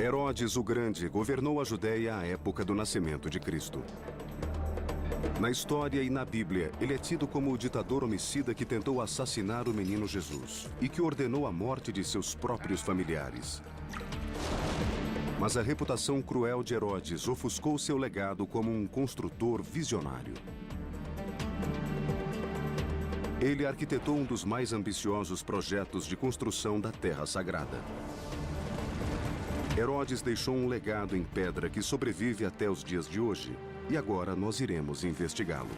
Herodes o Grande governou a Judéia à época do nascimento de Cristo. Na história e na Bíblia, ele é tido como o ditador homicida que tentou assassinar o menino Jesus e que ordenou a morte de seus próprios familiares. Mas a reputação cruel de Herodes ofuscou seu legado como um construtor visionário. Ele arquitetou um dos mais ambiciosos projetos de construção da Terra Sagrada. Herodes deixou um legado em pedra que sobrevive até os dias de hoje, e agora nós iremos investigá-lo.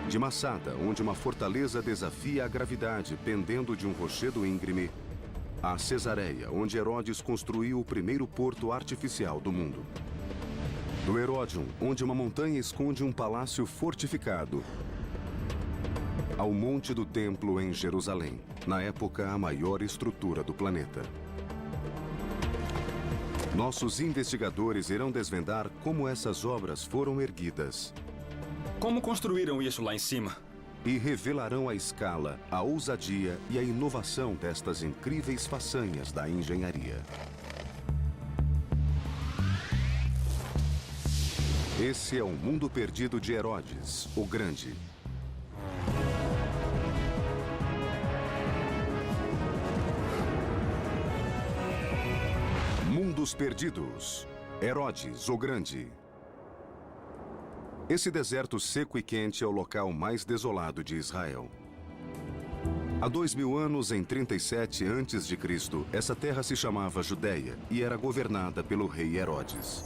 De Massada, onde uma fortaleza desafia a gravidade pendendo de um rochedo íngreme, a Cesareia, onde Herodes construiu o primeiro porto artificial do mundo. Do Heródion, onde uma montanha esconde um palácio fortificado, ao Monte do Templo em Jerusalém, na época a maior estrutura do planeta. Nossos investigadores irão desvendar como essas obras foram erguidas. Como construíram isso lá em cima? E revelarão a escala, a ousadia e a inovação destas incríveis façanhas da engenharia. Esse é o mundo perdido de Herodes, o Grande. Mundos Perdidos. Herodes, o Grande. Esse deserto seco e quente é o local mais desolado de Israel. Há 2000 anos, em 37 a.C., essa terra se chamava Judéia e era governada pelo rei Herodes.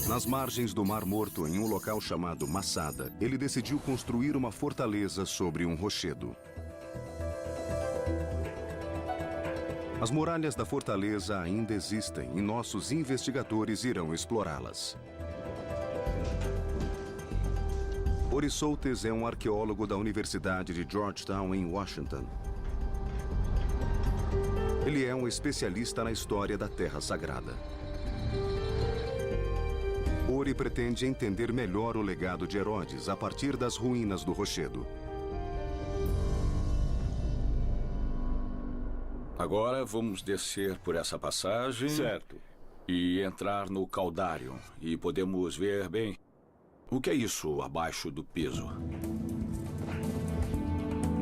Nas margens do Mar Morto, em um local chamado Massada, ele decidiu construir uma fortaleza sobre um rochedo. As muralhas da fortaleza ainda existem e nossos investigadores irão explorá-las. Ori Soltes é um arqueólogo da Universidade de Georgetown, em Washington. Ele é um especialista na história da Terra Sagrada. Ori pretende entender melhor o legado de Herodes a partir das ruínas do rochedo. Agora vamos descer por essa passagem. Certo. E entrar no Caudário. E podemos ver bem o que é isso abaixo do piso.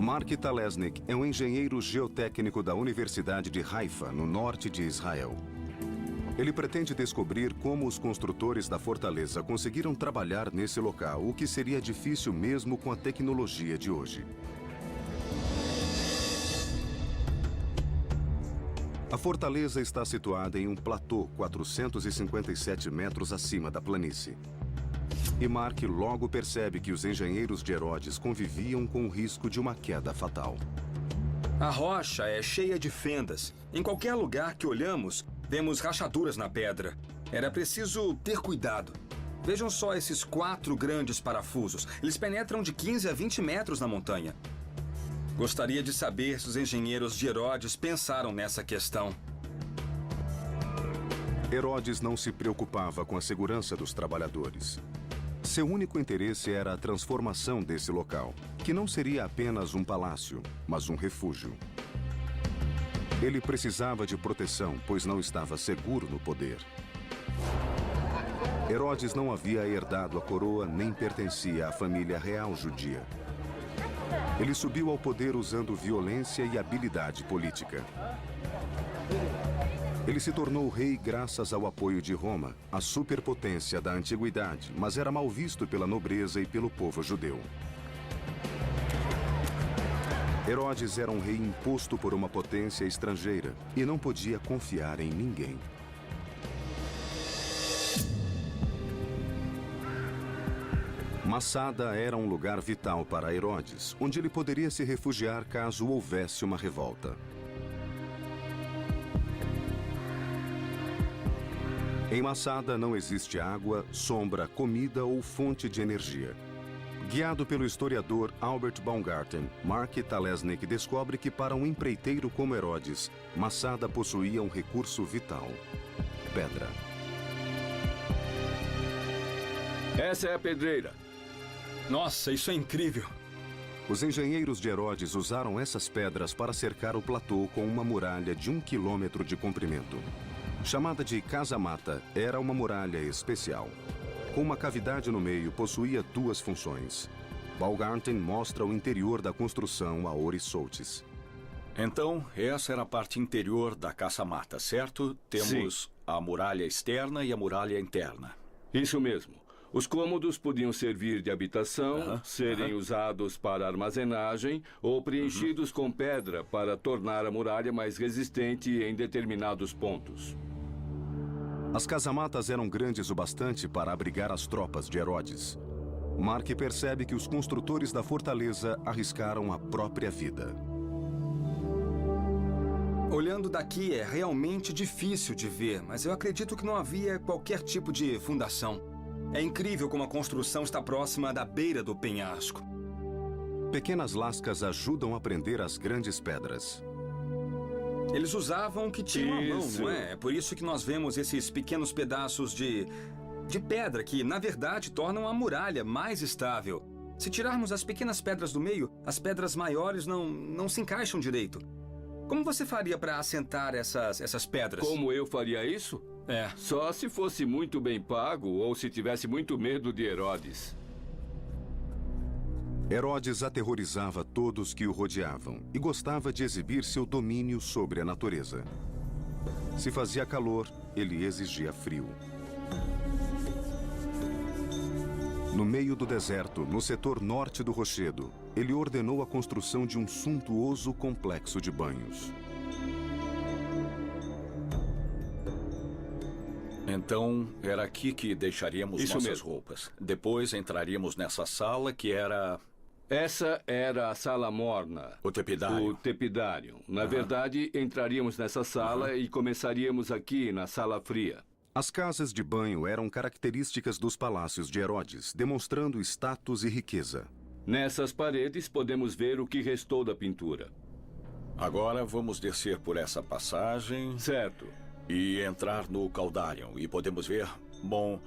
Mark Talesnik é um engenheiro geotécnico da Universidade de Haifa, no norte de Israel. Ele pretende descobrir como os construtores da fortaleza conseguiram trabalhar nesse local, o que seria difícil mesmo com a tecnologia de hoje. A fortaleza está situada em um platô 457 metros acima da planície. E Mark logo percebe que os engenheiros de Herodes conviviam com o risco de uma queda fatal. A rocha é cheia de fendas. Em qualquer lugar que olhamos, vemos rachaduras na pedra. Era preciso ter cuidado. Vejam só esses 4 grandes parafusos. Eles penetram de 15 a 20 metros na montanha. Gostaria de saber se os engenheiros de Herodes pensaram nessa questão. Herodes não se preocupava com a segurança dos trabalhadores. Seu único interesse era a transformação desse local, que não seria apenas um palácio, mas um refúgio. Ele precisava de proteção, pois não estava seguro no poder. Herodes não havia herdado a coroa nem pertencia à família real judia. Ele subiu ao poder usando violência e habilidade política. Ele se tornou rei graças ao apoio de Roma, a superpotência da antiguidade, mas era mal visto pela nobreza e pelo povo judeu. Herodes era um rei imposto por uma potência estrangeira e não podia confiar em ninguém. Massada era um lugar vital para Herodes, onde ele poderia se refugiar caso houvesse uma revolta. Em Massada não existe água, sombra, comida ou fonte de energia. Guiado pelo historiador Albert Baumgarten, Mark Talesnik descobre que para um empreiteiro como Herodes, Massada possuía um recurso vital: pedra. Essa é a pedreira. Nossa, isso é incrível. Os engenheiros de Herodes usaram essas pedras para cercar o platô com uma muralha de 1 quilômetro de comprimento. Chamada de casa-mata, era uma muralha especial. Com uma cavidade no meio, possuía duas funções. Baumgarten mostra o interior da construção a Ori Soltis. Então, essa era a parte interior da caça-mata, certo? Temos a muralha externa e a muralha interna. Isso mesmo. Os cômodos podiam servir de habitação, serem usados para armazenagem ou preenchidos com pedra para tornar a muralha mais resistente em determinados pontos. As casamatas eram grandes o bastante para abrigar as tropas de Herodes. Mark percebe que os construtores da fortaleza arriscaram a própria vida. Olhando daqui é realmente difícil de ver, mas eu acredito que não havia qualquer tipo de fundação. É incrível como a construção está próxima da beira do penhasco. Pequenas lascas ajudam a prender as grandes pedras. Eles usavam o que tinham à mão, não é? É por isso que nós vemos esses pequenos pedaços de pedra que, na verdade, tornam a muralha mais estável. Se tirarmos as pequenas pedras do meio, as pedras maiores não se encaixam direito. Como você faria para assentar essas pedras? Como eu faria isso? Só se fosse muito bem pago ou se tivesse muito medo de Herodes. Herodes aterrorizava todos que o rodeavam e gostava de exibir seu domínio sobre a natureza. Se fazia calor, ele exigia frio. No meio do deserto, no setor norte do rochedo, ele ordenou a construção de um suntuoso complexo de banhos. Então, era aqui que deixaríamos nossas roupas. Depois entraríamos nessa sala que era... Essa era a sala morna. O tepidário. O tepidário. Na verdade, entraríamos nessa sala e começaríamos aqui na sala fria. As casas de banho eram características dos palácios de Herodes, demonstrando status e riqueza. Nessas paredes podemos ver o que restou da pintura. Agora vamos descer por essa passagem. Certo. E entrar no Caldarion. E podemos ver... Bom,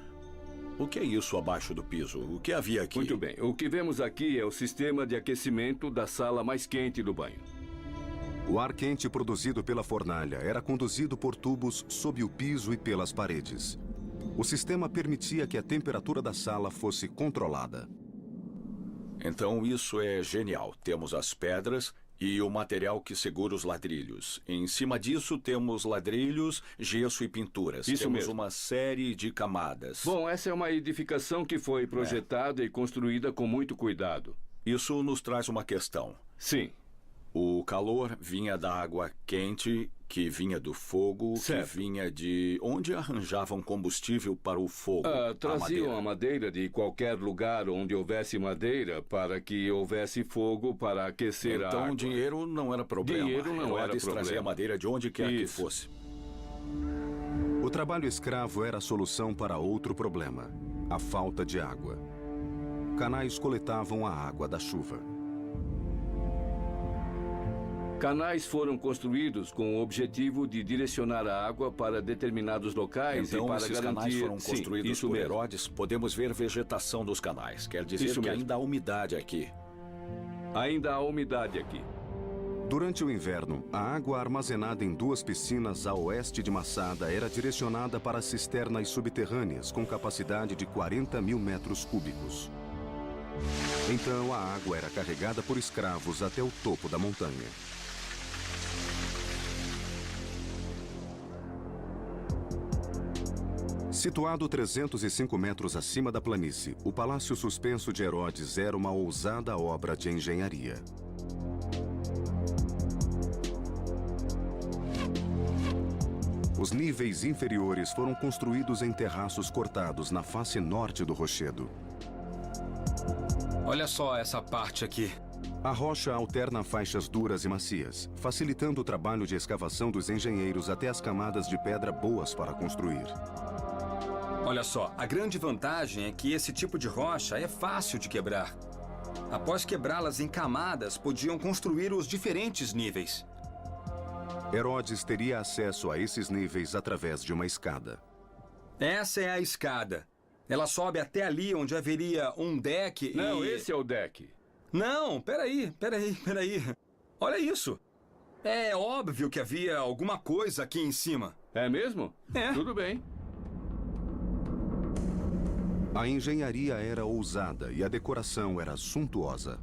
o que é isso abaixo do piso? O que havia aqui? Muito bem. O que vemos aqui é o sistema de aquecimento da sala mais quente do banho. O ar quente produzido pela fornalha era conduzido por tubos sob o piso e pelas paredes. O sistema permitia que a temperatura da sala fosse controlada. Então isso é genial. Temos as pedras e o material que segura os ladrilhos. Em cima disso temos ladrilhos, gesso e pinturas. Isso temos mesmo. Uma série de camadas. Bom, essa é uma edificação que foi projetada e construída com muito cuidado. Isso nos traz uma questão. Sim. O calor vinha da água quente, que vinha do fogo, certo. Que vinha de... Onde arranjavam combustível para o fogo? Traziam a madeira de qualquer lugar onde houvesse madeira para que houvesse fogo para aquecer a água. Então dinheiro não era problema. Dinheiro não era problema. Trazia madeira de onde quer que fosse. O trabalho escravo era a solução para outro problema: a falta de água. Canais coletavam a água da chuva. Canais foram construídos com o objetivo de direcionar a água para determinados locais então, e para esses garantir... canais foram construídos por Herodes. Podemos ver vegetação dos canais. Quer dizer que ainda há umidade aqui. Ainda há umidade aqui. Durante o inverno, a água armazenada em duas piscinas a oeste de Massada era direcionada para cisternas subterrâneas com capacidade de 40 mil metros cúbicos. Então, a água era carregada por escravos até o topo da montanha. Situado 305 metros acima da planície, o Palácio Suspenso de Herodes era uma ousada obra de engenharia. Os níveis inferiores foram construídos em terraços cortados na face norte do rochedo. Olha só essa parte aqui. A rocha alterna faixas duras e macias, facilitando o trabalho de escavação dos engenheiros até as camadas de pedra boas para construir. Olha só, a grande vantagem é que esse tipo de rocha é fácil de quebrar. Após quebrá-las em camadas, podiam construir os diferentes níveis. Herodes teria acesso a esses níveis através de uma escada. Essa é a escada. Ela sobe até ali onde haveria um deck e... Não, esse é o deck. Não, peraí. Olha isso. É óbvio que havia alguma coisa aqui em cima. É mesmo? É. Tudo bem. A engenharia era ousada e a decoração era suntuosa.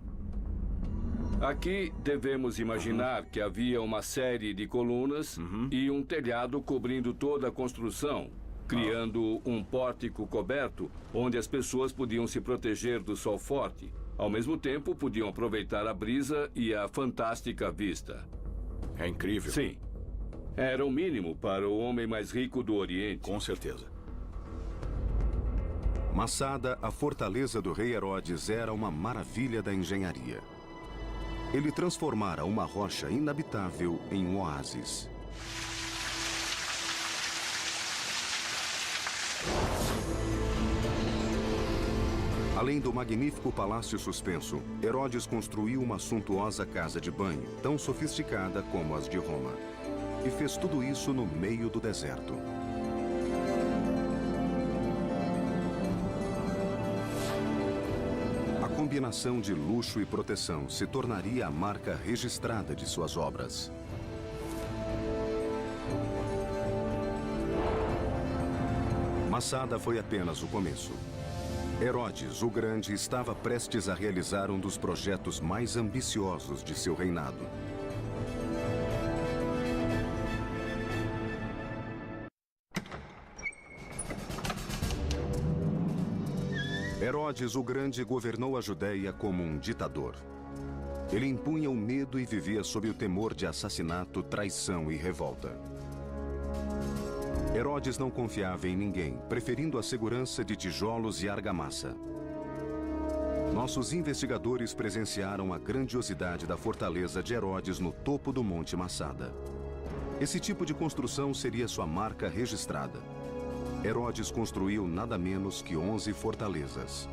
Aqui devemos imaginar que havia uma série de colunas e um telhado cobrindo toda a construção, criando um pórtico coberto onde as pessoas podiam se proteger do sol forte. Ao mesmo tempo, podiam aproveitar a brisa e a fantástica vista. É incrível. Sim. Era o mínimo para o homem mais rico do Oriente. Com certeza. Masada, a fortaleza do rei Herodes, era uma maravilha da engenharia. Ele transformara uma rocha inabitável em um oásis. Além do magnífico palácio suspenso, Herodes construiu uma suntuosa casa de banho, tão sofisticada como as de Roma. E fez tudo isso no meio do deserto. A combinação de luxo e proteção se tornaria a marca registrada de suas obras. Masada foi apenas o começo. Herodes, o Grande, estava prestes a realizar um dos projetos mais ambiciosos de seu reinado. Herodes, o Grande, governou a Judéia como um ditador. Ele impunha o medo e vivia sob o temor de assassinato, traição e revolta. Herodes não confiava em ninguém, preferindo a segurança de tijolos e argamassa. Nossos investigadores presenciaram a grandiosidade da fortaleza de Herodes no topo do Monte Masada. Esse tipo de construção seria sua marca registrada. Herodes construiu nada menos que 11 fortalezas.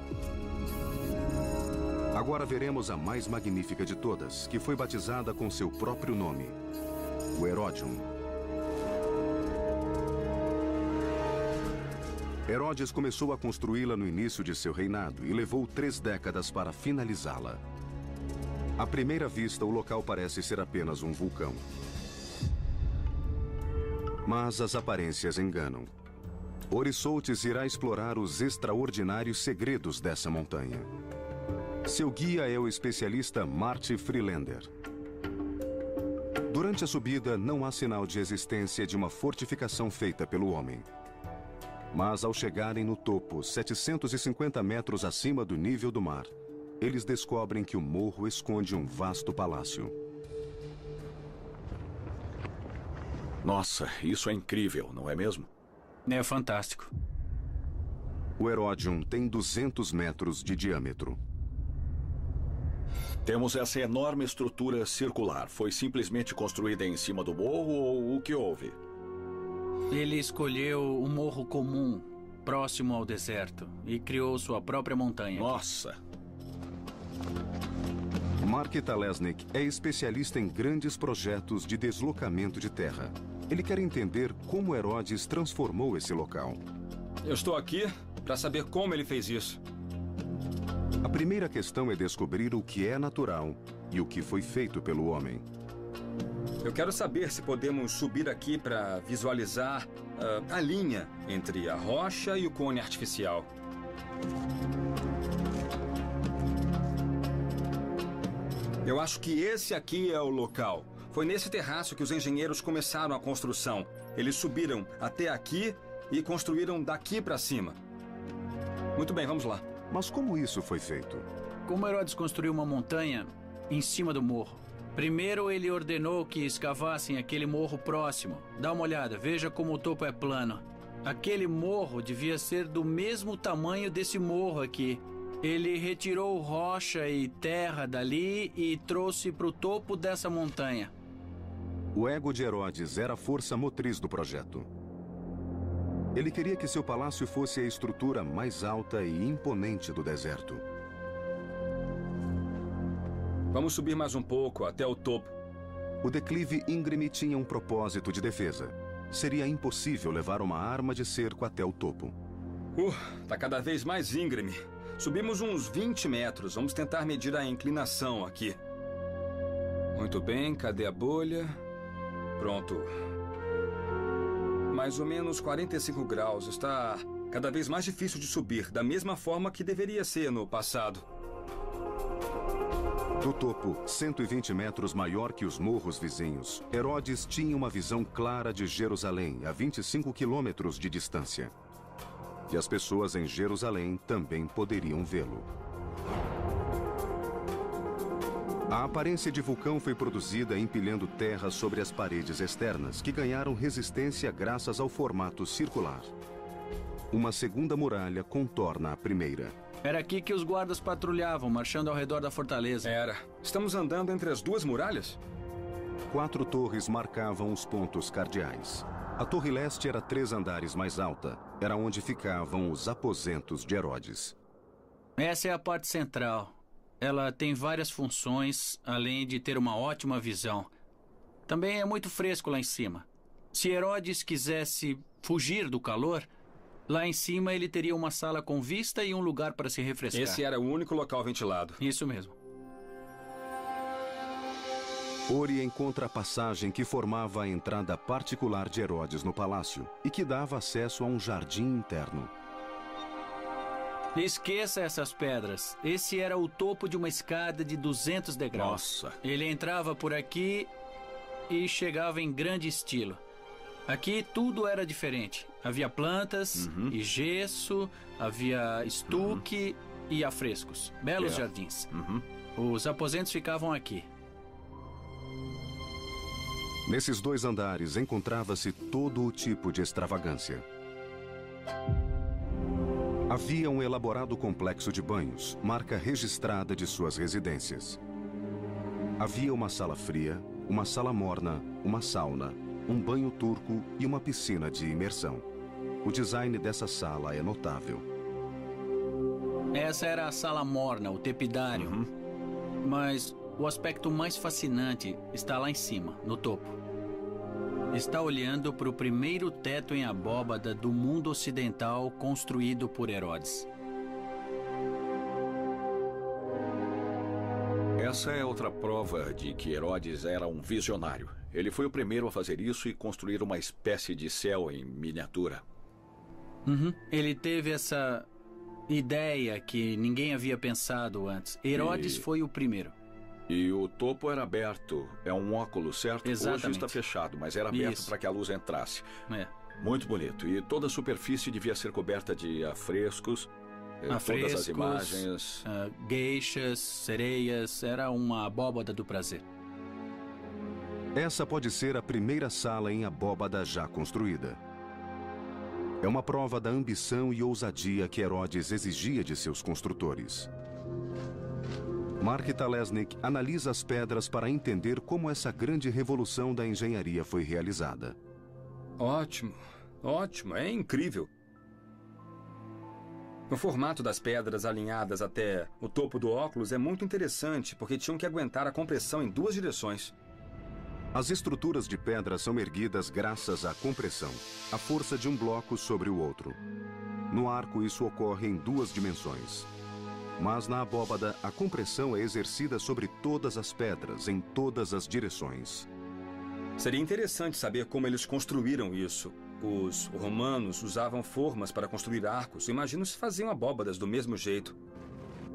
Agora veremos a mais magnífica de todas, que foi batizada com seu próprio nome, o Heródium. Herodes começou a construí-la no início de seu reinado e levou 3 décadas para finalizá-la. À primeira vista, o local parece ser apenas um vulcão. Mas as aparências enganam. Orissoltes irá explorar os extraordinários segredos dessa montanha. Seu guia é o especialista Marty Freelander. Durante a subida, não há sinal de existência de uma fortificação feita pelo homem. Mas ao chegarem no topo, 750 metros acima do nível do mar, eles descobrem que o morro esconde um vasto palácio. Nossa, isso é incrível, não é mesmo? É fantástico. O Heródium tem 200 metros de diâmetro. Temos essa enorme estrutura circular. Foi simplesmente construída em cima do morro ou o que houve? Ele escolheu um morro comum, próximo ao deserto, e criou sua própria montanha. Nossa! Mark Talesnik é especialista em grandes projetos de deslocamento de terra. Ele quer entender como Herodes transformou esse local. Eu estou aqui para saber como ele fez isso. A primeira questão é descobrir o que é natural e o que foi feito pelo homem. Eu quero saber se podemos subir aqui para visualizar a linha entre a rocha e o cone artificial. Eu acho que esse aqui é o local. Foi nesse terraço que os engenheiros começaram a construção. Eles subiram até aqui e construíram daqui para cima. Muito bem, vamos lá. Mas como isso foi feito? Como Herodes construiu uma montanha em cima do morro? Primeiro ele ordenou que escavassem aquele morro próximo. Dá uma olhada, veja como o topo é plano. Aquele morro devia ser do mesmo tamanho desse morro aqui. Ele retirou rocha e terra dali e trouxe para o topo dessa montanha. O ego de Herodes era a força motriz do projeto. Ele queria que seu palácio fosse a estrutura mais alta e imponente do deserto. Vamos subir mais um pouco, até o topo. O declive íngreme tinha um propósito de defesa. Seria impossível levar uma arma de cerco até o topo. Tá cada vez mais íngreme. Subimos uns 20 metros. Vamos tentar medir a inclinação aqui. Muito bem, cadê a bolha? Pronto. Mais ou menos 45 graus. Está cada vez mais difícil de subir, da mesma forma que deveria ser no passado. Do topo, 120 metros maior que os morros vizinhos, Herodes tinha uma visão clara de Jerusalém, a 25 quilômetros de distância. E as pessoas em Jerusalém também poderiam vê-lo. A aparência de vulcão foi produzida empilhando terra sobre as paredes externas, que ganharam resistência graças ao formato circular. Uma segunda muralha contorna a primeira. Era aqui que os guardas patrulhavam, marchando ao redor da fortaleza. Era. Estamos andando entre as duas muralhas? 4 torres marcavam os pontos cardeais. A torre leste era 3 andares mais alta. Era onde ficavam os aposentos de Herodes. Essa é a parte central. Ela tem várias funções, além de ter uma ótima visão. Também é muito fresco lá em cima. Se Herodes quisesse fugir do calor, lá em cima ele teria uma sala com vista e um lugar para se refrescar. Esse era o único local ventilado. Isso mesmo. Ori encontra a passagem que formava a entrada particular de Herodes no palácio e que dava acesso a um jardim interno. Esqueça essas pedras. Esse era o topo de uma escada de 200 degraus. Nossa. Ele entrava por aqui e chegava em grande estilo. Aqui tudo era diferente. Havia plantas e gesso, havia estuque e afrescos. Belos jardins. Os aposentos ficavam aqui. Nesses 2 andares encontrava-se todo o tipo de extravagância. Havia um elaborado complexo de banhos, marca registrada de suas residências. Havia uma sala fria, uma sala morna, uma sauna, um banho turco e uma piscina de imersão. O design dessa sala é notável. Essa era a sala morna, o tepidário. Mas o aspecto mais fascinante está lá em cima, no topo. Está olhando para o primeiro teto em abóbada do mundo ocidental construído por Herodes. Essa é outra prova de que Herodes era um visionário. Ele foi o primeiro a fazer isso e construir uma espécie de céu em miniatura. Ele teve essa ideia que ninguém havia pensado antes. Herodes foi o primeiro. E o topo era aberto. É um óculos, certo? Exatamente. Hoje está fechado, mas era aberto para que a luz entrasse. Muito bonito. E toda a superfície devia ser coberta de afrescos. Todas as imagens. Geishas, sereias. Era uma abóbada do prazer. Essa pode ser a primeira sala em abóbada já construída. É uma prova da ambição e ousadia que Herodes exigia de seus construtores. Mark Talesnik analisa as pedras para entender como essa grande revolução da engenharia foi realizada. Ótimo, ótimo, é incrível. O formato das pedras alinhadas até o topo do óculos é muito interessante, porque tinham que aguentar a compressão em 2 direções. As estruturas de pedra são erguidas graças à compressão, a força de um bloco sobre o outro. No arco, isso ocorre em 2 dimensões. Mas na abóbada, a compressão é exercida sobre todas as pedras, em todas as direções. Seria interessante saber como eles construíram isso. Os romanos usavam formas para construir arcos. Imagino se faziam abóbadas do mesmo jeito.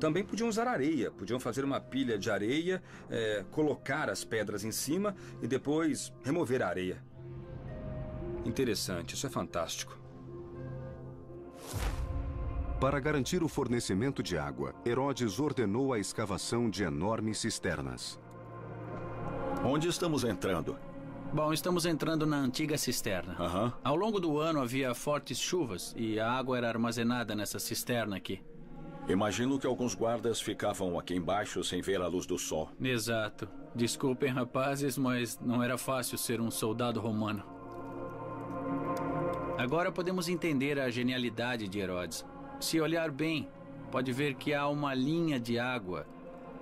Também podiam usar areia. Podiam fazer uma pilha de areia, colocar as pedras em cima e depois remover a areia. Interessante, isso é fantástico. Para garantir o fornecimento de água, Herodes ordenou a escavação de enormes cisternas. Onde estamos entrando? Bom, estamos entrando na antiga cisterna. Ao longo do ano havia fortes chuvas e a água era armazenada nessa cisterna aqui. Imagino que alguns guardas ficavam aqui embaixo sem ver a luz do sol. Exato. Desculpem, rapazes, mas não era fácil ser um soldado romano. Agora podemos entender a genialidade de Herodes. Se olhar bem, pode ver que há uma linha de água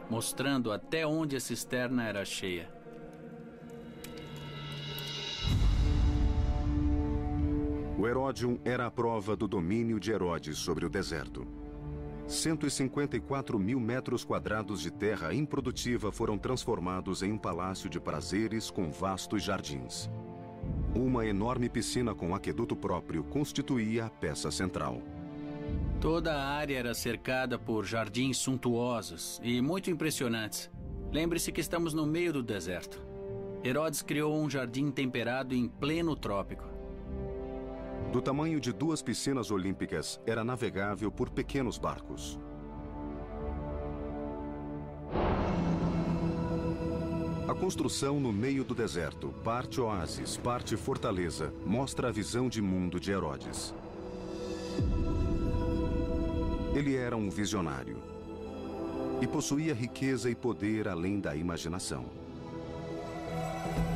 mostrando até onde a cisterna era cheia. O Heródium era a prova do domínio de Herodes sobre o deserto. 154 mil metros quadrados de terra improdutiva foram transformados em um palácio de prazeres com vastos jardins. Uma enorme piscina com aqueduto próprio constituía a peça central. Toda a área era cercada por jardins suntuosos e muito impressionantes. Lembre-se que estamos no meio do deserto. Herodes criou um jardim temperado em pleno trópico. Do tamanho de 2 piscinas olímpicas, era navegável por pequenos barcos. A construção no meio do deserto, parte oásis, parte fortaleza, mostra a visão de mundo de Herodes. Ele era um visionário e possuía riqueza e poder além da imaginação.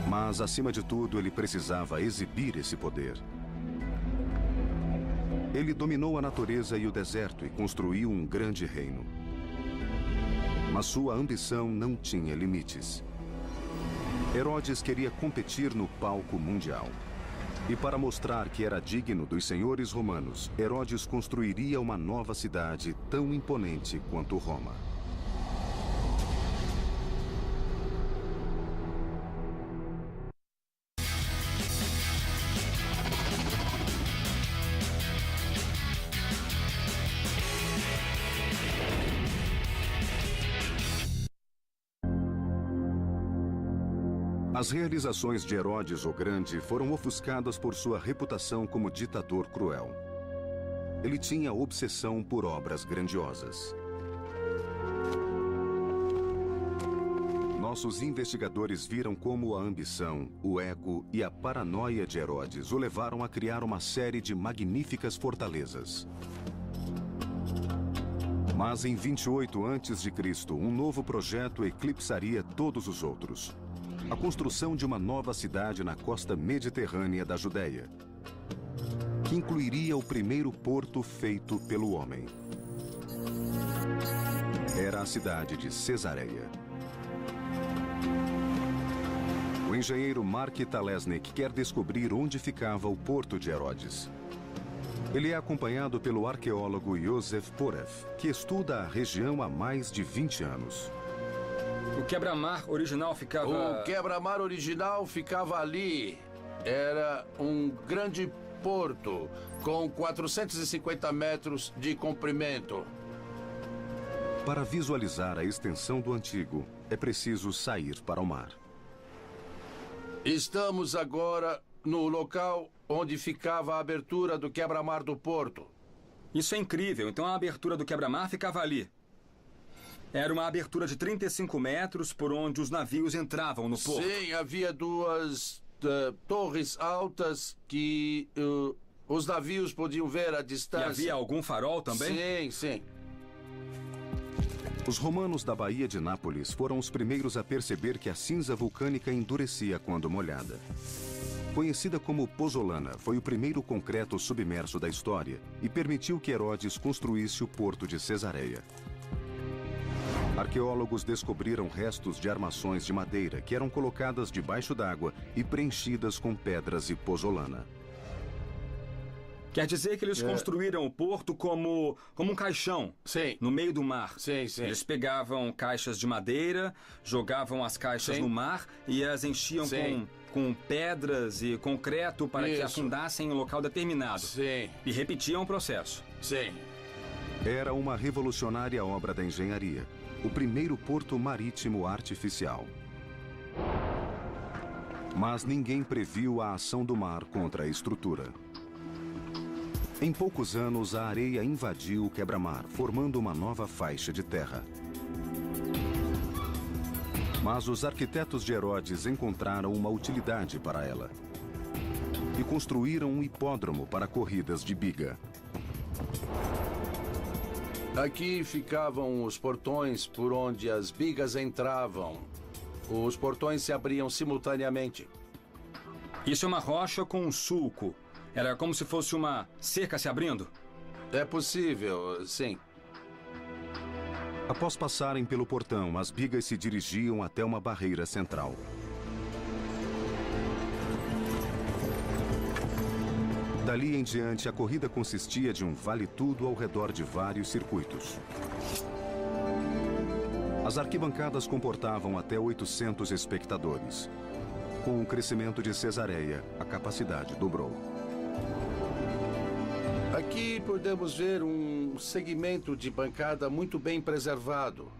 Mas, acima de tudo, ele precisava exibir esse poder. Ele dominou a natureza e o deserto e construiu um grande reino. Mas sua ambição não tinha limites. Herodes queria competir no palco mundial. E para mostrar que era digno dos senhores romanos, Herodes construiria uma nova cidade tão imponente quanto Roma. As realizações de Herodes o Grande foram ofuscadas por sua reputação como ditador cruel. Ele tinha obsessão por obras grandiosas. Nossos investigadores viram como a ambição, o ego e a paranoia de Herodes o levaram a criar uma série de magníficas fortalezas. Mas em 28 a.C., um novo projeto eclipsaria todos os outros. A construção de uma nova cidade na costa mediterrânea da Judéia, que incluiria o primeiro porto feito pelo homem. Era a cidade de Cesareia. O engenheiro Mark Talesnik quer descobrir onde ficava o porto de Herodes. Ele é acompanhado pelo arqueólogo Yosef Porev, que estuda a região há mais de 20 anos. O quebra-mar original ficava... O quebra-mar original ficava ali. Era um grande porto com 450 metros de comprimento. Para visualizar a extensão do antigo, é preciso sair para o mar. Estamos agora no local onde ficava a abertura do quebra-mar do porto. Isso é incrível. Então a abertura do quebra-mar ficava ali. Era uma abertura de 35 metros por onde os navios entravam no porto. Sim, havia 2 torres altas que os navios podiam ver à distância. E havia algum farol também? Sim, sim. Os romanos da Baía de Nápoles foram os primeiros a perceber que a cinza vulcânica endurecia quando molhada. Conhecida como pozzolana, foi o primeiro concreto submerso da história e permitiu que Herodes construísse o porto de Cesareia. Arqueólogos descobriram restos de armações de madeira que eram colocadas debaixo d'água e preenchidas com pedras e pozzolana. Quer dizer que eles construíram o porto como um caixão. Sim. No meio do mar. Sim, sim. Eles pegavam caixas de madeira, jogavam as caixas no mar e as enchiam com pedras e concreto para que afundassem em um local determinado. Sim. E repetiam o processo. Sim. Era uma revolucionária obra da engenharia. O primeiro porto marítimo artificial. Mas ninguém previu a ação do mar contra a estrutura. Em poucos anos, a areia invadiu o quebra-mar, formando uma nova faixa de terra. Mas os arquitetos de Herodes encontraram uma utilidade para ela. E construíram um hipódromo para corridas de biga. Aqui ficavam os portões por onde as bigas entravam. Os portões se abriam simultaneamente. Isso é uma rocha com um sulco. Era como se fosse uma cerca se abrindo? É possível, sim. Após passarem pelo portão, as bigas se dirigiam até uma barreira central. Dali em diante, a corrida consistia de um vale-tudo ao redor de vários circuitos. As arquibancadas comportavam até 800 espectadores. Com o crescimento de Cesareia, a capacidade dobrou. Aqui podemos ver um segmento de bancada muito bem preservado.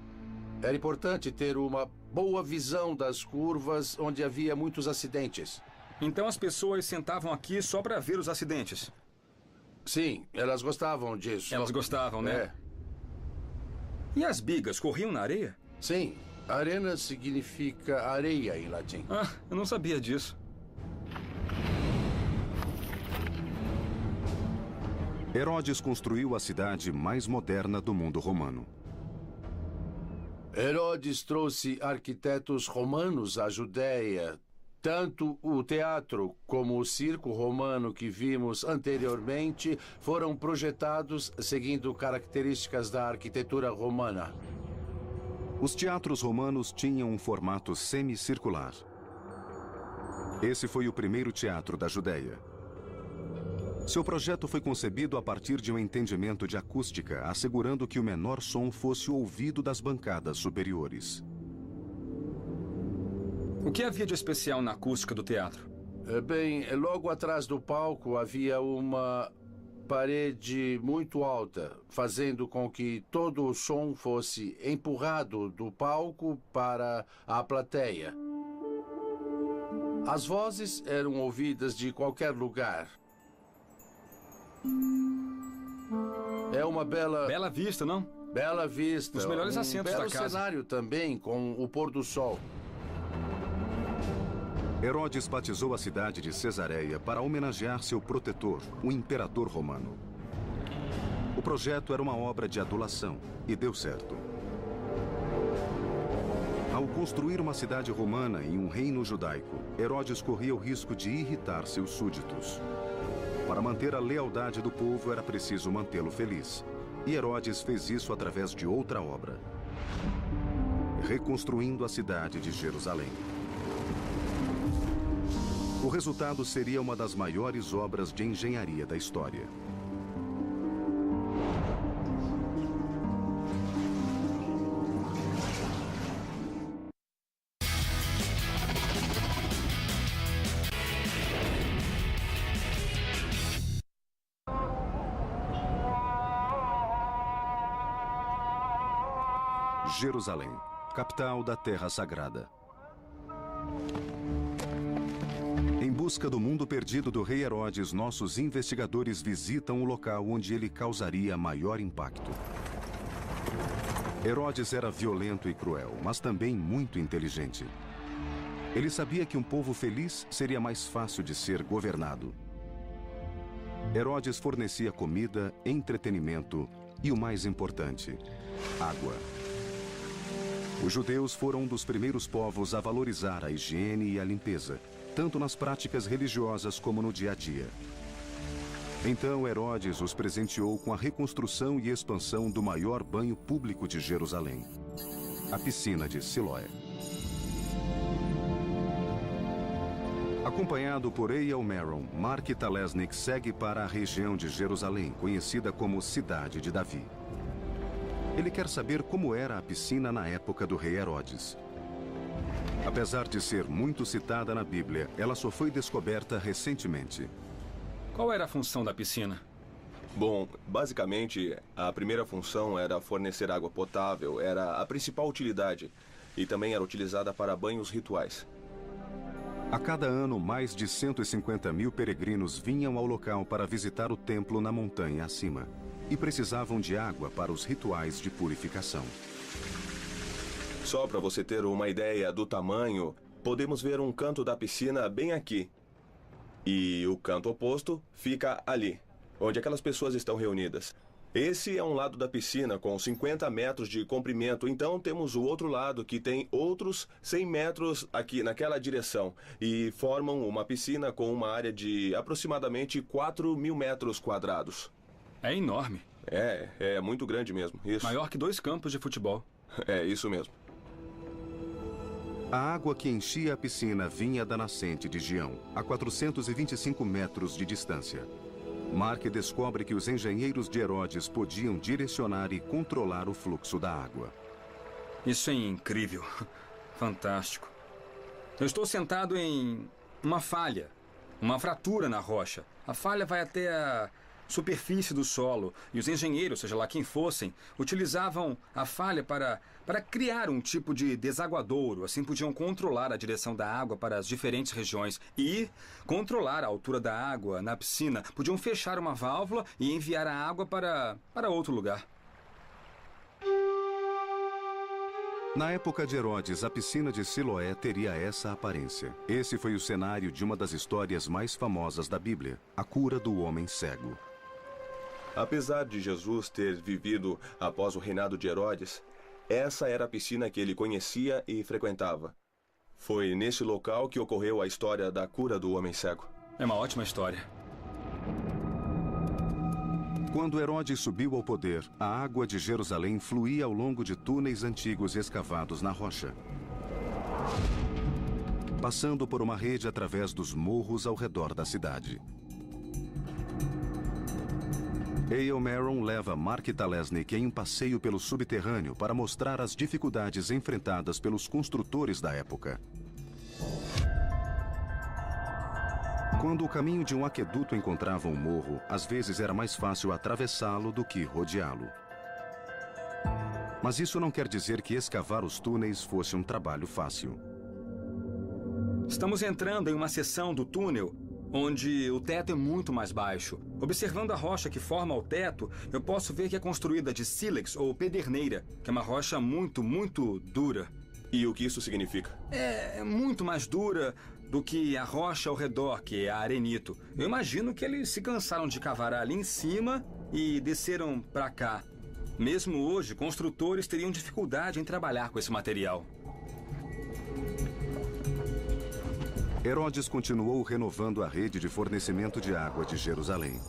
Era importante ter uma boa visão das curvas onde havia muitos acidentes. Então as pessoas sentavam aqui só para ver os acidentes? Sim, elas gostavam disso. Elas gostavam, né? É. E as bigas corriam na areia? Sim, arena significa areia em latim. Ah, eu não sabia disso. Herodes construiu a cidade mais moderna do mundo romano. Herodes trouxe arquitetos romanos à Judéia. Tanto o teatro como o circo romano que vimos anteriormente foram projetados seguindo características da arquitetura romana. Os teatros romanos tinham um formato semicircular. Esse foi o primeiro teatro da Judéia. Seu projeto foi concebido a partir de um entendimento de acústica, assegurando que o menor som fosse ouvido das bancadas superiores. O que havia de especial na acústica do teatro? Bem, logo atrás do palco havia uma parede muito alta, fazendo com que todo o som fosse empurrado do palco para a plateia. As vozes eram ouvidas de qualquer lugar. É uma bela... Bela vista, não? Bela vista. Os melhores assentos da casa. Belo cenário também, com o pôr do sol. Herodes batizou a cidade de Cesareia para homenagear seu protetor, o imperador romano. O projeto era uma obra de adulação e deu certo. Ao construir uma cidade romana em um reino judaico, Herodes corria o risco de irritar seus súditos. Para manter a lealdade do povo era preciso mantê-lo feliz. E Herodes fez isso através de outra obra: reconstruindo a cidade de Jerusalém. O resultado seria uma das maiores obras de engenharia da história. Jerusalém, capital da Terra Sagrada. Em busca do mundo perdido do rei Herodes, nossos investigadores visitam o local onde ele causaria maior impacto. Herodes era violento e cruel, mas também muito inteligente. Ele sabia que um povo feliz seria mais fácil de ser governado. Herodes fornecia comida, entretenimento e, o mais importante, água. Os judeus foram um dos primeiros povos a valorizar a higiene e a limpeza, tanto nas práticas religiosas como no dia a dia. Então Herodes os presenteou com a reconstrução e expansão do maior banho público de Jerusalém, a piscina de Siloé. Acompanhado por Eyal Meron, Mark Talesnik segue para a região de Jerusalém, conhecida como Cidade de Davi. Ele quer saber como era a piscina na época do rei Herodes. Apesar de ser muito citada na Bíblia, ela só foi descoberta recentemente. Qual era a função da piscina? Bom, basicamente, a primeira função era fornecer água potável, era a principal utilidade, e também era utilizada para banhos rituais. A cada ano, mais de 150 mil peregrinos vinham ao local para visitar o templo na montanha acima, e precisavam de água para os rituais de purificação. Só para você ter uma ideia do tamanho, podemos ver um canto da piscina bem aqui. E o canto oposto fica ali, onde aquelas pessoas estão reunidas. Esse é um lado da piscina com 50 metros de comprimento, então temos o outro lado que tem outros 100 metros aqui naquela direção e formam uma piscina com uma área de aproximadamente 4.000 metros quadrados. É enorme. É muito grande mesmo, isso. Maior que 2 campos de futebol. É, isso mesmo. A água que enchia a piscina vinha da nascente de Gião, a 425 metros de distância. Mark descobre que os engenheiros de Herodes podiam direcionar e controlar o fluxo da água. Isso é incrível. Fantástico. Eu estou sentado em uma falha, uma fratura na rocha. A falha vai até a superfície do solo e os engenheiros, seja lá quem fossem, utilizavam a falha para criar um tipo de desaguadouro. Assim podiam controlar a direção da água para as diferentes regiões e controlar a altura da água na piscina. Podiam fechar uma válvula e enviar a água para outro lugar. Na época de Herodes, a piscina de Siloé teria essa aparência. Esse foi o cenário de uma das histórias mais famosas da Bíblia, a cura do homem cego. Apesar de Jesus ter vivido após o reinado de Herodes, essa era a piscina que ele conhecia e frequentava. Foi nesse local que ocorreu a história da cura do homem cego. É uma ótima história. Quando Herodes subiu ao poder, a água de Jerusalém fluía ao longo de túneis antigos escavados na rocha, passando por uma rede através dos morros ao redor da cidade. A.L. Maron leva Mark Talesnik em um passeio pelo subterrâneo para mostrar as dificuldades enfrentadas pelos construtores da época. Quando o caminho de um aqueduto encontrava um morro, às vezes era mais fácil atravessá-lo do que rodeá-lo. Mas isso não quer dizer que escavar os túneis fosse um trabalho fácil. Estamos entrando em uma seção do túnel onde o teto é muito mais baixo. Observando a rocha que forma o teto, eu posso ver que é construída de sílex ou pederneira, que é uma rocha muito, muito dura. E o que isso significa? É muito mais dura do que a rocha ao redor, que é a arenito. Eu imagino que eles se cansaram de cavar ali em cima e desceram para cá. Mesmo hoje, construtores teriam dificuldade em trabalhar com esse material. Herodes continuou renovando a rede de fornecimento de água de Jerusalém.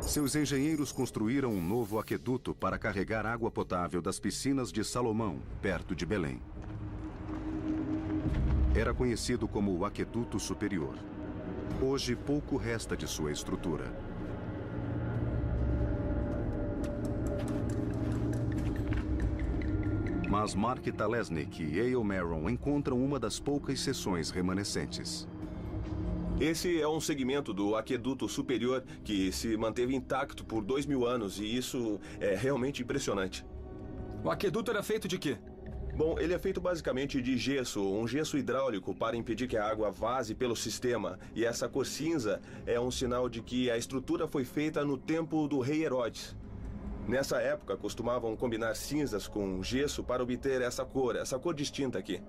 Seus engenheiros construíram um novo aqueduto para carregar água potável das piscinas de Salomão, perto de Belém. Era conhecido como o Aqueduto Superior. Hoje, pouco resta de sua estrutura. Mas Mark Talesnik e A.L. Maron encontram uma das poucas seções remanescentes. Esse é um segmento do Aqueduto Superior que se manteve intacto por 2000 anos e isso é realmente impressionante. O aqueduto era feito de quê? Bom, ele é feito basicamente de gesso, um gesso hidráulico para impedir que a água vaze pelo sistema. E essa cor cinza é um sinal de que a estrutura foi feita no tempo do rei Herodes. Nessa época, costumavam combinar cinzas com gesso para obter essa cor distinta aqui.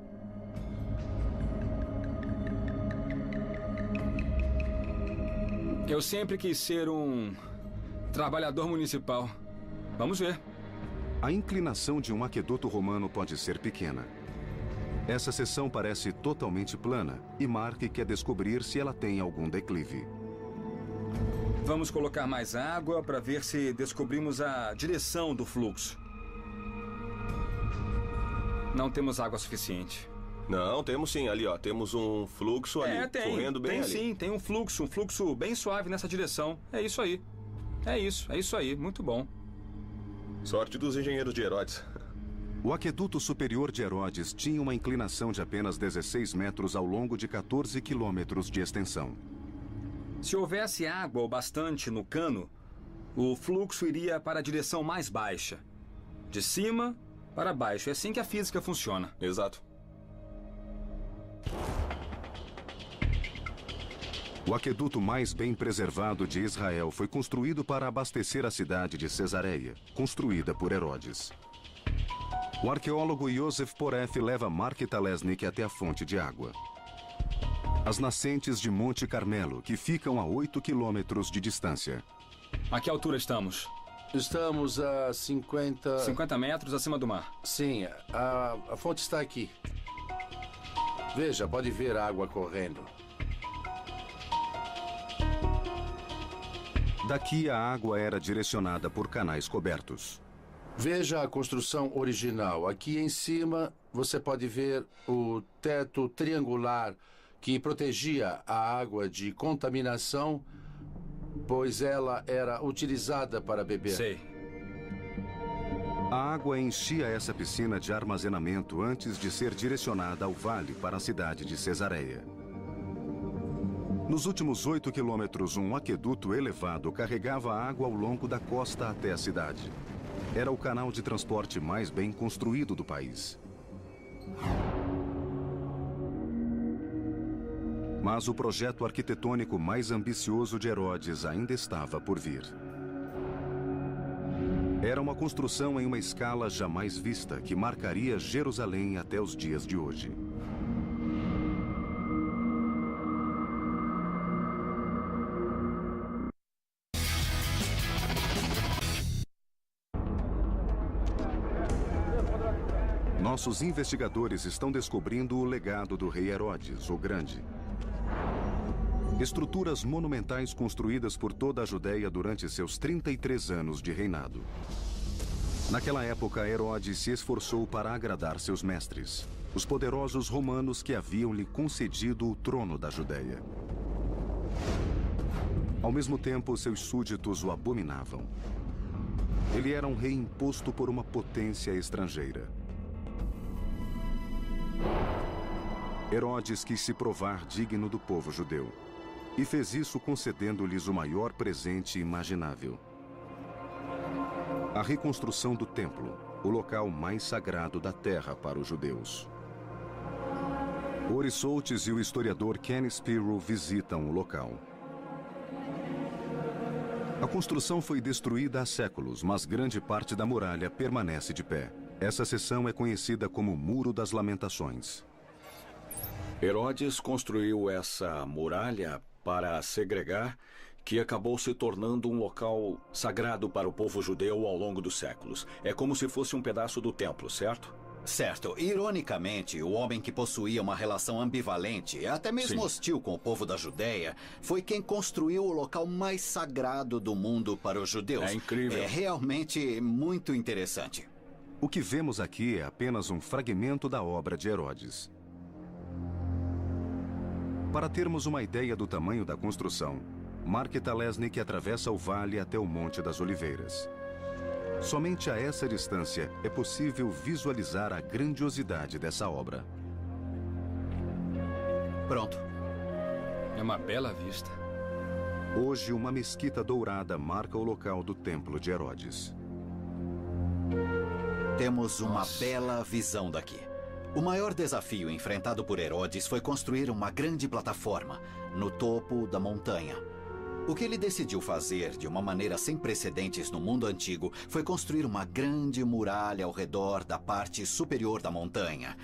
Eu sempre quis ser um trabalhador municipal. Vamos ver. A inclinação de um aqueduto romano pode ser pequena. Essa seção parece totalmente plana e Mark quer descobrir se ela tem algum declive. Vamos colocar mais água para ver se descobrimos a direção do fluxo. Não temos água suficiente. Não, temos sim. Ali, ó, temos um fluxo ali, correndo bem ali. Tem sim, tem um fluxo bem suave nessa direção. É isso aí. É isso aí, muito bom. Sorte dos engenheiros de Herodes. O aqueduto superior de Herodes tinha uma inclinação de apenas 16 metros ao longo de 14 quilômetros de extensão. Se houvesse água o bastante no cano, o fluxo iria para a direção mais baixa. De cima para baixo. É assim que a física funciona. Exato. O aqueduto mais bem preservado de Israel foi construído para abastecer a cidade de Cesareia, construída por Herodes. O arqueólogo Yosef Poref leva Mark Talesnik até a fonte de água. As nascentes de Monte Carmelo, que ficam a 8 quilômetros de distância. A que altura estamos? Estamos a 50... 50 metros acima do mar. Sim, a fonte está aqui. Veja, pode ver a água correndo. Daqui a água era direcionada por canais cobertos. Veja a construção original. Aqui em cima você pode ver o teto triangular que protegia a água de contaminação pois ela era utilizada para beber. Sei. A água enchia essa piscina de armazenamento antes de ser direcionada ao vale para a cidade de Cesareia. Nos últimos 8 quilômetros, um aqueduto elevado carregava água ao longo da costa até a cidade. Era o canal de transporte mais bem construído do país. Mas o projeto arquitetônico mais ambicioso de Herodes ainda estava por vir. Era uma construção em uma escala jamais vista que marcaria Jerusalém até os dias de hoje. Nossos investigadores estão descobrindo o legado do rei Herodes, o Grande. Estruturas monumentais construídas por toda a Judéia durante seus 33 anos de reinado. Naquela época, Herodes se esforçou para agradar seus mestres, os poderosos romanos que haviam lhe concedido o trono da Judéia. Ao mesmo tempo, seus súditos o abominavam. Ele era um rei imposto por uma potência estrangeira. Herodes quis se provar digno do povo judeu. E fez isso concedendo-lhes o maior presente imaginável: a reconstrução do templo, o local mais sagrado da terra para os judeus. Ori Soltis e o historiador Ken Spiro visitam o local. A construção foi destruída há séculos, mas grande parte da muralha permanece de pé. Essa seção é conhecida como Muro das Lamentações. Herodes construiu essa muralha para segregar, que acabou se tornando um local sagrado para o povo judeu ao longo dos séculos. É como se fosse um pedaço do templo, certo? Certo. Ironicamente, o homem que possuía uma relação ambivalente, até mesmo hostil com o povo da Judéia, foi quem construiu o local mais sagrado do mundo para os judeus. É incrível. É realmente muito interessante. O que vemos aqui é apenas um fragmento da obra de Herodes. Para termos uma ideia do tamanho da construção, Mark Talesnik atravessa o vale até o Monte das Oliveiras. Somente a essa distância é possível visualizar a grandiosidade dessa obra. Pronto. É uma bela vista. Hoje, uma mesquita dourada marca o local do Templo de Herodes. Temos uma bela visão daqui. O maior desafio enfrentado por Herodes foi construir uma grande plataforma no topo da montanha. O que ele decidiu fazer de uma maneira sem precedentes no mundo antigo foi construir uma grande muralha ao redor da parte superior da montanha,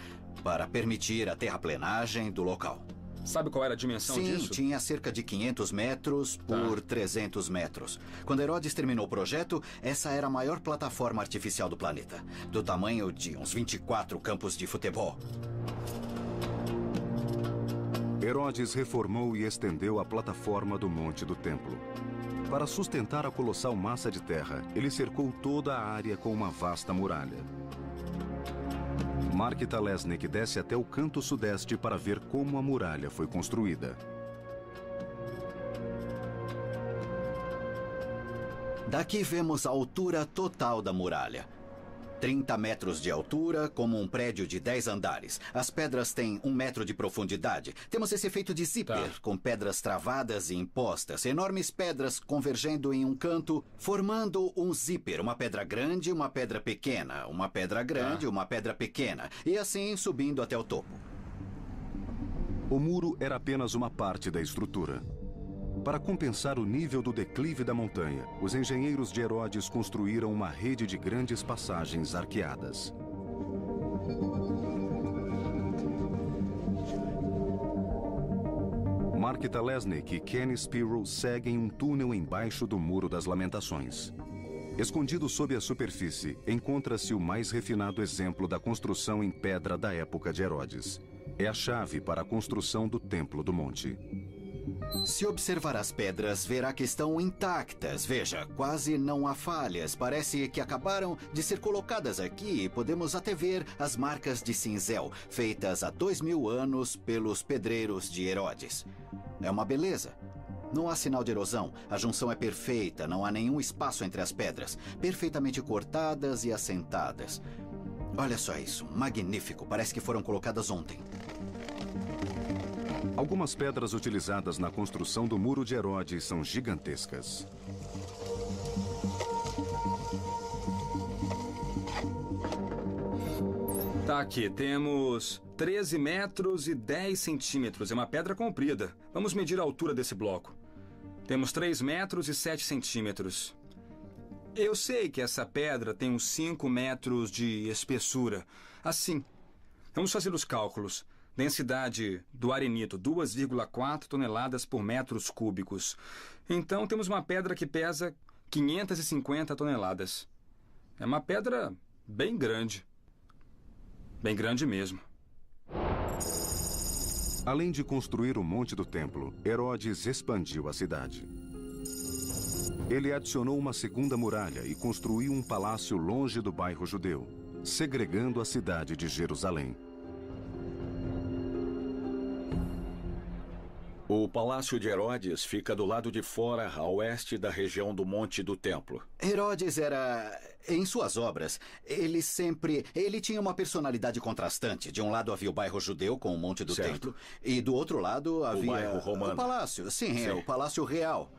para permitir a terraplenagem do local. Sabe qual era a dimensão disso? Sim, tinha cerca de 500 metros por 300 metros. Quando Herodes terminou o projeto, essa era a maior plataforma artificial do planeta, do tamanho de uns 24 campos de futebol. Herodes reformou e estendeu a plataforma do Monte do Templo. Para sustentar a colossal massa de terra, ele cercou toda a área com uma vasta muralha. Mark Talesnik desce até o canto sudeste para ver como a muralha foi construída. Daqui vemos a altura total da muralha. 30 metros de altura, como um prédio de 10 andares. As pedras têm 1 metro de profundidade. Temos esse efeito de zíper, com pedras travadas e impostas. Enormes pedras convergendo em um canto, formando um zíper. Uma pedra grande, uma pedra pequena. Uma pedra grande, uma pedra pequena. E assim subindo até o topo. O muro era apenas uma parte da estrutura. Para compensar o nível do declive da montanha, os engenheiros de Herodes construíram uma rede de grandes passagens arqueadas. Mark Talesnik e Ken Spiro seguem um túnel embaixo do Muro das Lamentações. Escondido sob a superfície, encontra-se o mais refinado exemplo da construção em pedra da época de Herodes. É a chave para a construção do Templo do Monte. Se observar as pedras, verá que estão intactas. Veja, quase não há falhas. Parece que acabaram de ser colocadas aqui e podemos até ver as marcas de cinzel, feitas há 2000 anos pelos pedreiros de Herodes. É uma beleza. Não há sinal de erosão. A junção é perfeita, não há nenhum espaço entre as pedras. Perfeitamente cortadas e assentadas. Olha só isso, magnífico. Parece que foram colocadas ontem. Algumas pedras utilizadas na construção do Muro de Herodes são gigantescas. Tá aqui, temos 13 metros e 10 centímetros. É uma pedra comprida. Vamos medir a altura desse bloco. Temos 3 metros e 7 centímetros. Eu sei que essa pedra tem uns 5 metros de espessura. Assim, vamos fazer os cálculos. Densidade do arenito, 2,4 toneladas por metros cúbicos. Então, temos uma pedra que pesa 550 toneladas. É uma pedra bem grande. Bem grande mesmo. Além de construir o Monte do Templo, Herodes expandiu a cidade. Ele adicionou uma segunda muralha e construiu um palácio longe do bairro judeu, segregando a cidade de Jerusalém. O Palácio de Herodes fica do lado de fora, a oeste da região do Monte do Templo. Herodes era... Em suas obras, ele tinha uma personalidade contrastante. De um lado havia o bairro judeu com o Monte do Templo. E do outro lado havia... O bairro romano. O palácio, sim, é o Palácio Real.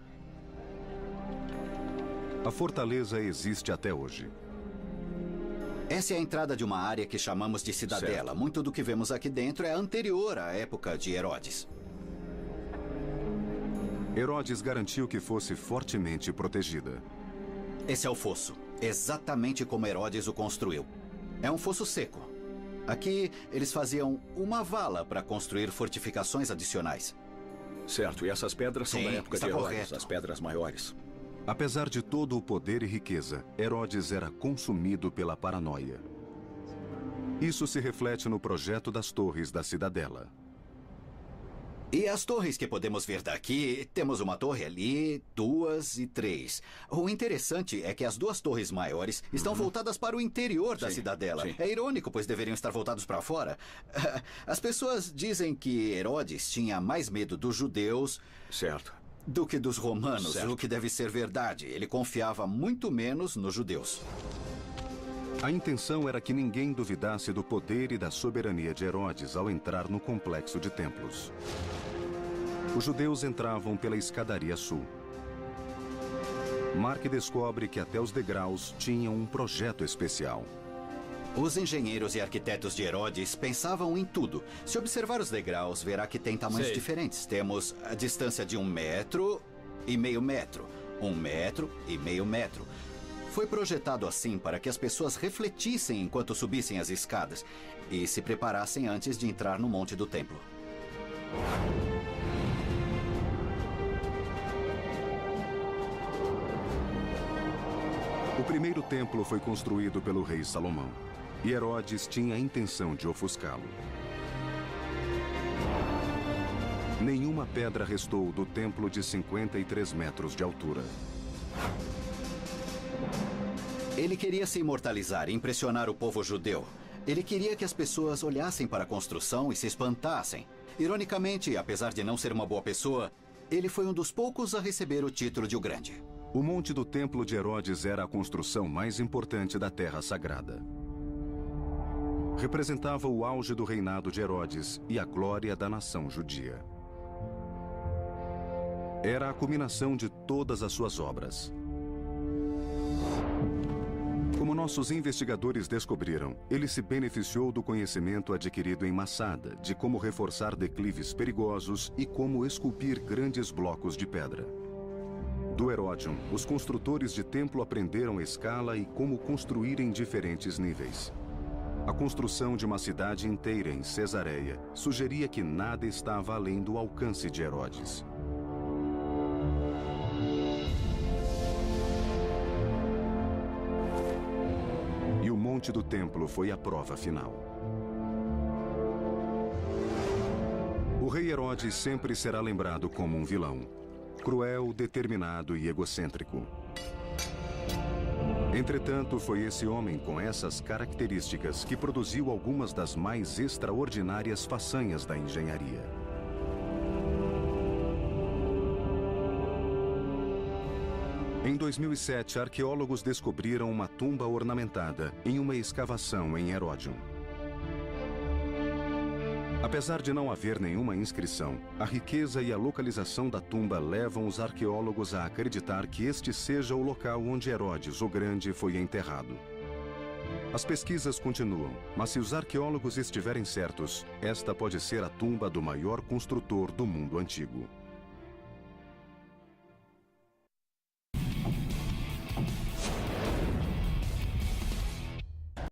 A fortaleza existe até hoje. Essa é a entrada de uma área que chamamos de cidadela. Certo. Muito do que vemos aqui dentro é anterior à época de Herodes. Herodes garantiu que fosse fortemente protegida. Esse é o fosso, exatamente como Herodes o construiu. É um fosso seco. Aqui, eles faziam uma vala para construir fortificações adicionais. Certo, e essas pedras são Sim, da época está de Herodes, correto. as pedras maiores. Apesar de todo o poder e riqueza, Herodes era consumido pela paranoia. Isso se reflete no projeto das torres da cidadela. E as torres que podemos ver daqui, temos uma torre ali, 2 e 3. O interessante é que as 2 torres maiores estão voltadas para o interior da cidadela. Sim. É irônico, pois deveriam estar voltados para fora. As pessoas dizem que Herodes tinha mais medo dos judeus Certo. do que dos romanos, Certo. o que deve ser verdade. Ele confiava muito menos nos judeus. A intenção era que ninguém duvidasse do poder e da soberania de Herodes ao entrar no complexo de templos. Os judeus entravam pela escadaria sul. Mark descobre que até os degraus tinham um projeto especial. Os engenheiros e arquitetos de Herodes pensavam em tudo. Se observar os degraus, verá que tem tamanhos Sei. diferentes. Temos a distância de 1,5 metros, 1,5 metro. Foi projetado assim para que as pessoas refletissem enquanto subissem as escadas e se preparassem antes de entrar no Monte do Templo. O primeiro templo foi construído pelo rei Salomão, e Herodes tinha a intenção de ofuscá-lo. Nenhuma pedra restou do templo de 53 metros de altura. Ele queria se imortalizar e impressionar o povo judeu. Ele queria que as pessoas olhassem para a construção e se espantassem. Ironicamente, apesar de não ser uma boa pessoa, ele foi um dos poucos a receber o título de o Grande. O Monte do Templo de Herodes era a construção mais importante da Terra Sagrada. Representava o auge do reinado de Herodes e a glória da nação judia. Era a culminação de todas as suas obras. Como nossos investigadores descobriram, ele se beneficiou do conhecimento adquirido em Massada, de como reforçar declives perigosos e como esculpir grandes blocos de pedra. Do Herodion, os construtores de templo aprenderam escala e como construir em diferentes níveis. A construção de uma cidade inteira em Cesareia sugeria que nada estava além do alcance de Herodes. E o Monte do Templo foi a prova final. O rei Herodes sempre será lembrado como um vilão. Cruel, determinado e egocêntrico. Entretanto, foi esse homem com essas características que produziu algumas das mais extraordinárias façanhas da engenharia. Em 2007, arqueólogos descobriram uma tumba ornamentada em uma escavação em Heródion. Apesar de não haver nenhuma inscrição, a riqueza e a localização da tumba levam os arqueólogos a acreditar que este seja o local onde Herodes o Grande foi enterrado. As pesquisas continuam, mas se os arqueólogos estiverem certos, esta pode ser a tumba do maior construtor do mundo antigo.